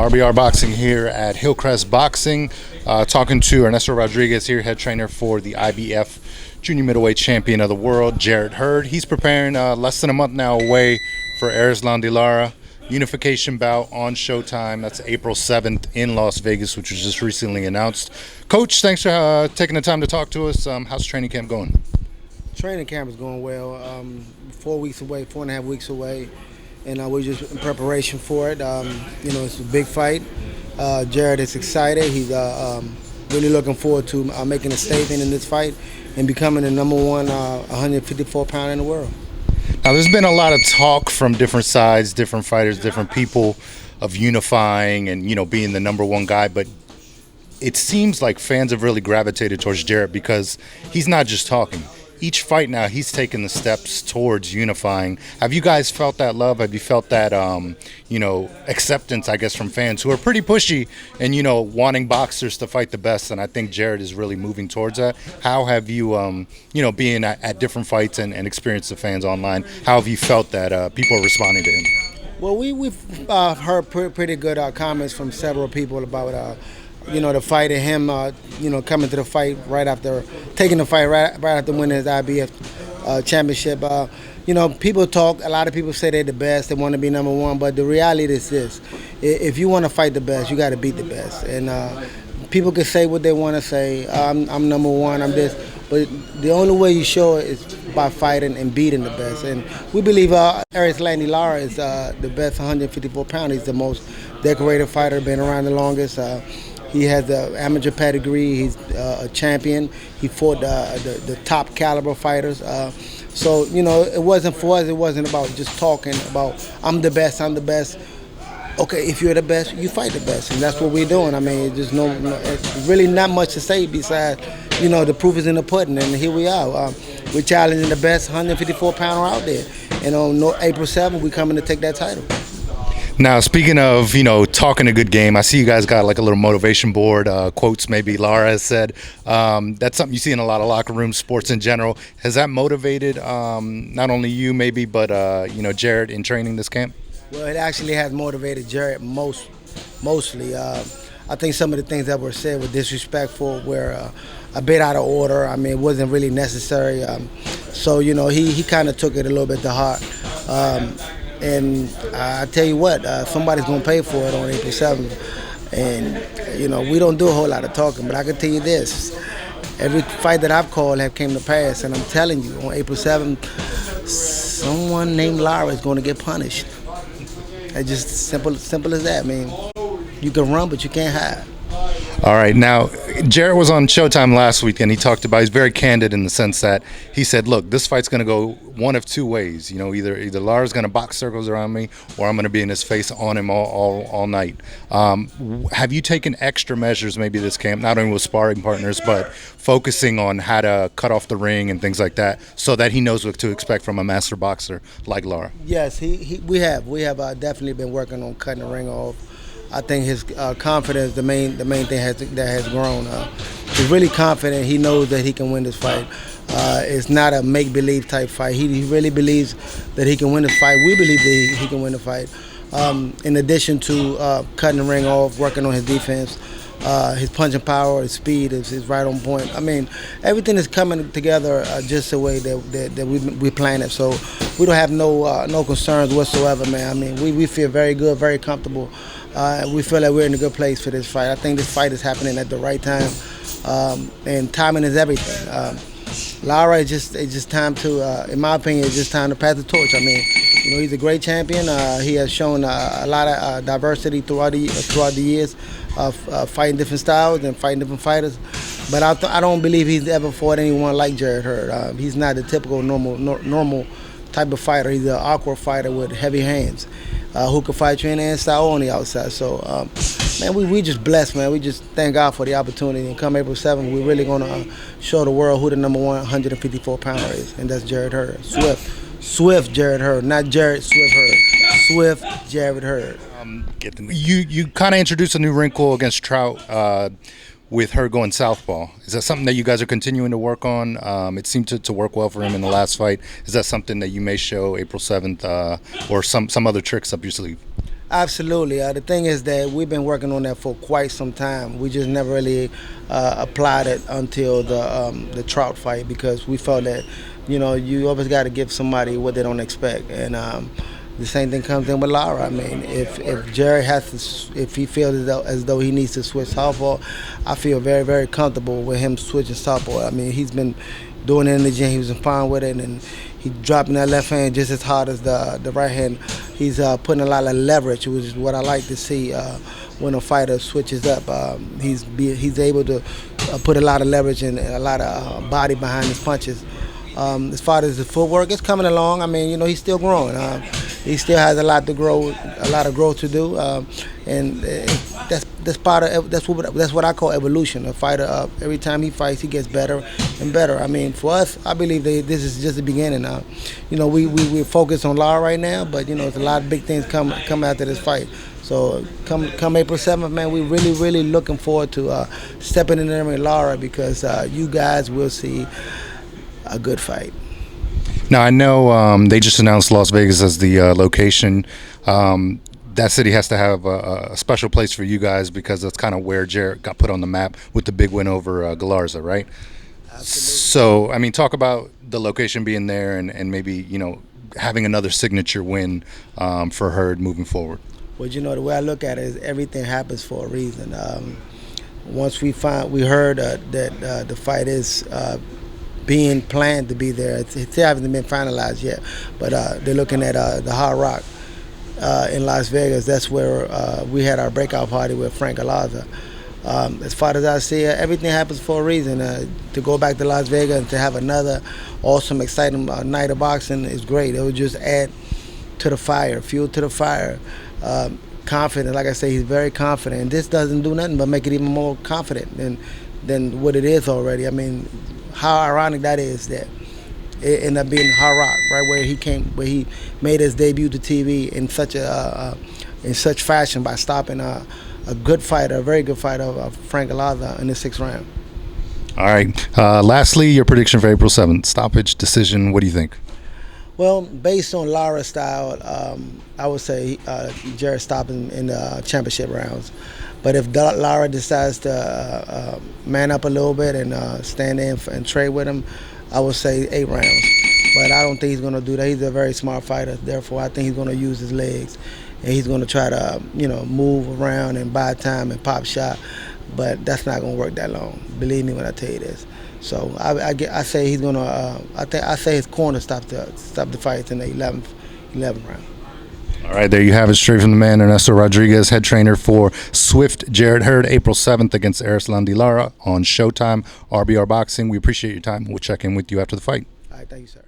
RBRBoxing here at Hillcrest Boxing, talking to Ernesto Rodriguez here, head trainer for the IBF Jr Middleweight Champion of the World, Jarrett Hurd. He's preparing less than a month now away for Erislandy Lara unification bout on Showtime. That's April 7th in Las Vegas, which was just recently announced. Coach, thanks for taking the time to talk to us. How's training camp going? Training camp is going well. 4 weeks away, 4.5 weeks away, and we're just in preparation for it. It's a big fight. Jarrett is excited. He's really looking forward to making a statement in this fight and becoming the number one 154-pounder in the world. Now, there's been a lot of talk from different sides, different fighters, different people of unifying and, being the number one guy, but it seems like fans have really gravitated towards Jarrett because he's not just talking. Each fight now, he's taking the steps towards unifying. Have you guys felt that love? Have you felt that, acceptance, I guess, from fans who are pretty pushy and, wanting boxers to fight the best? And I think Jarrett is really moving towards that. How have you, being at different fights and experienced the fans online, how have you felt that people are responding to him? Well, we've heard pretty good comments from several people about the fight and him, coming to the fight taking the fight right after winning his IBF Championship. People talk, a lot of people say they're the best, they want to be number one, but the reality is this: if you want to fight the best, you got to beat the best. And people can say what they want to say. I'm number one, I'm this, but the only way you show it is by fighting and beating the best. And we believe Erislandy Lara is the best 154-pounder. He's the most decorated fighter, been around the longest. He has the amateur pedigree. He's a champion. He fought the top caliber fighters. So it wasn't for us. It wasn't about just talking about I'm the best. I'm the best. Okay, if you're the best, you fight the best, and that's what we're doing. I mean, there's it's really not much to say besides the proof is in the pudding, and here we are. We're challenging the best 154-pounder out there, and on April 7th, we're coming to take that title. Now, speaking of, talking a good game, I see you guys got like a little motivation board, quotes maybe Lara has said. That's something you see in a lot of locker rooms, sports in general. Has that motivated not only you maybe, but, Jarrett in training this camp? Well, it actually has motivated Jarrett mostly. I think some of the things that were said were disrespectful, were a bit out of order. I mean, it wasn't really necessary. So, he kind of took it a little bit to heart. And I tell you what, somebody's going to pay for it on April 7th. And, we don't do a whole lot of talking, but I can tell you this. Every fight that I've called have came to pass, and I'm telling you, on April 7th, someone named Lara is going to get punished. It's just simple as that. I mean, you can run, but you can't hide. All right. Now, Jarrett was on Showtime last week, and he talked about, he's very candid in the sense that he said, look, this fight's going to go one of two ways. Either Lara's going to box circles around me, or I'm going to be in his face on him all night. Have you taken extra measures maybe this camp, not only with sparring partners, but focusing on how to cut off the ring and things like that, so that he knows what to expect from a master boxer like Lara? Yes, we have definitely been working on cutting the ring off. I think his confidence, the main thing that has grown. He's really confident. He knows that he can win this fight. It's not a make-believe type fight. He really believes that he can win this fight. We believe that he can win the fight. In addition to cutting the ring off, working on his defense, his punching power, his speed is right on point. I mean, everything is coming together just the way that we planned it. So we don't have no concerns whatsoever, man. I mean, we feel very good, very comfortable. We feel like we're in a good place for this fight. I think this fight is happening at the right time, and timing is everything. Lara, it's just time to, in my opinion, it's just time to pass the torch. I mean, he's a great champion. He has shown a lot of diversity throughout the years of fighting different styles and fighting different fighters. But I don't believe he's ever fought anyone like Jarrett Hurd. He's not the typical normal type of fighter. He's an awkward fighter with heavy hands. Who can fight you in and style on the outside. So, man, we just blessed, man. We just thank God for the opportunity. And come April 7th, we're really going to show the world who the number one 154-pounder is, and that's Jarrett Hurd. Swift Jarrett Hurd, not Jarrett Swift Hurd. Swift Jarrett Hurd. You kind of introduced a new wrinkle against Trout with her going southpaw. Is that something that you guys are continuing to work on? It seemed to work well for him in the last fight. Is that something that you may show April 7th or some other tricks up your sleeve? Absolutely. The thing is that we've been working on that for quite some time. We just never really applied it until the Trout fight, because we felt that, you always got to give somebody what they don't expect. And the same thing comes in with Lara. I mean, if Jarrett if he feels as though he needs to switch southpaw, I feel very, very comfortable with him switching southpaw. I mean, he's been doing it in the gym. He was fine with it, and he dropping that left hand just as hard as the right hand. He's putting a lot of leverage, which is what I like to see when a fighter switches up. He's able to put a lot of leverage and a lot of body behind his punches. As far as the footwork, it's coming along. I mean, he's still growing. He still has a lot to grow, a lot of growth to do, and that's part of that's what I call evolution. A fighter, every time he fights, he gets better and better. I mean, for us, I believe this is just the beginning. We're focused on Lara right now, but there's a lot of big things come after this fight. So come April 7th, man, we're really, really looking forward to stepping in there with Lara, because you guys will see a good fight. Now, I know they just announced Las Vegas as the location. That city has to have a special place for you guys, because that's kind of where Jarrett got put on the map with the big win over Galarza, right? Absolutely. So, I mean, talk about the location being there and maybe, having another signature win for Hurd moving forward. Well, the way I look at it is everything happens for a reason. Once we heard that the fight is being planned to be there. It hasn't been finalized yet, but they're looking at the Hard Rock in Las Vegas. That's where we had our breakout party with Frank Alaza. As far as I see it, everything happens for a reason. To go back to Las Vegas and to have another awesome, exciting night of boxing is great. It would just add to the fire, fuel to the fire. Confident, like I say, he's very confident. And this doesn't do nothing but make it even more confident than what it is already. I mean, how ironic that is that it ended up being Hard Rock, right where he made his debut to TV in such fashion by stopping a good fighter, a very good fighter, Frank Alaza, in the 6th round. All right. Lastly, your prediction for April 7th, stoppage, decision. What do you think? Well, based on Lara's style, I would say Jarrett stopping in the championship rounds. But if Lara decides to man up a little bit and stand in and trade with him, I would say 8 rounds. But I don't think he's going to do that. He's a very smart fighter. Therefore, I think he's going to use his legs. And he's going to try to, move around and buy time and pop shot. But that's not going to work that long. Believe me when I tell you this. So I say he's going to. I say his corner stop the fight in the 11th round. All right, there you have it, straight from the man, Ernesto Rodriguez, head trainer for Swift Jarrett Hurd, April 7th against Erislandy Lara on Showtime, RBRBoxing. We appreciate your time. We'll check in with you after the fight. All right, thank you, sir.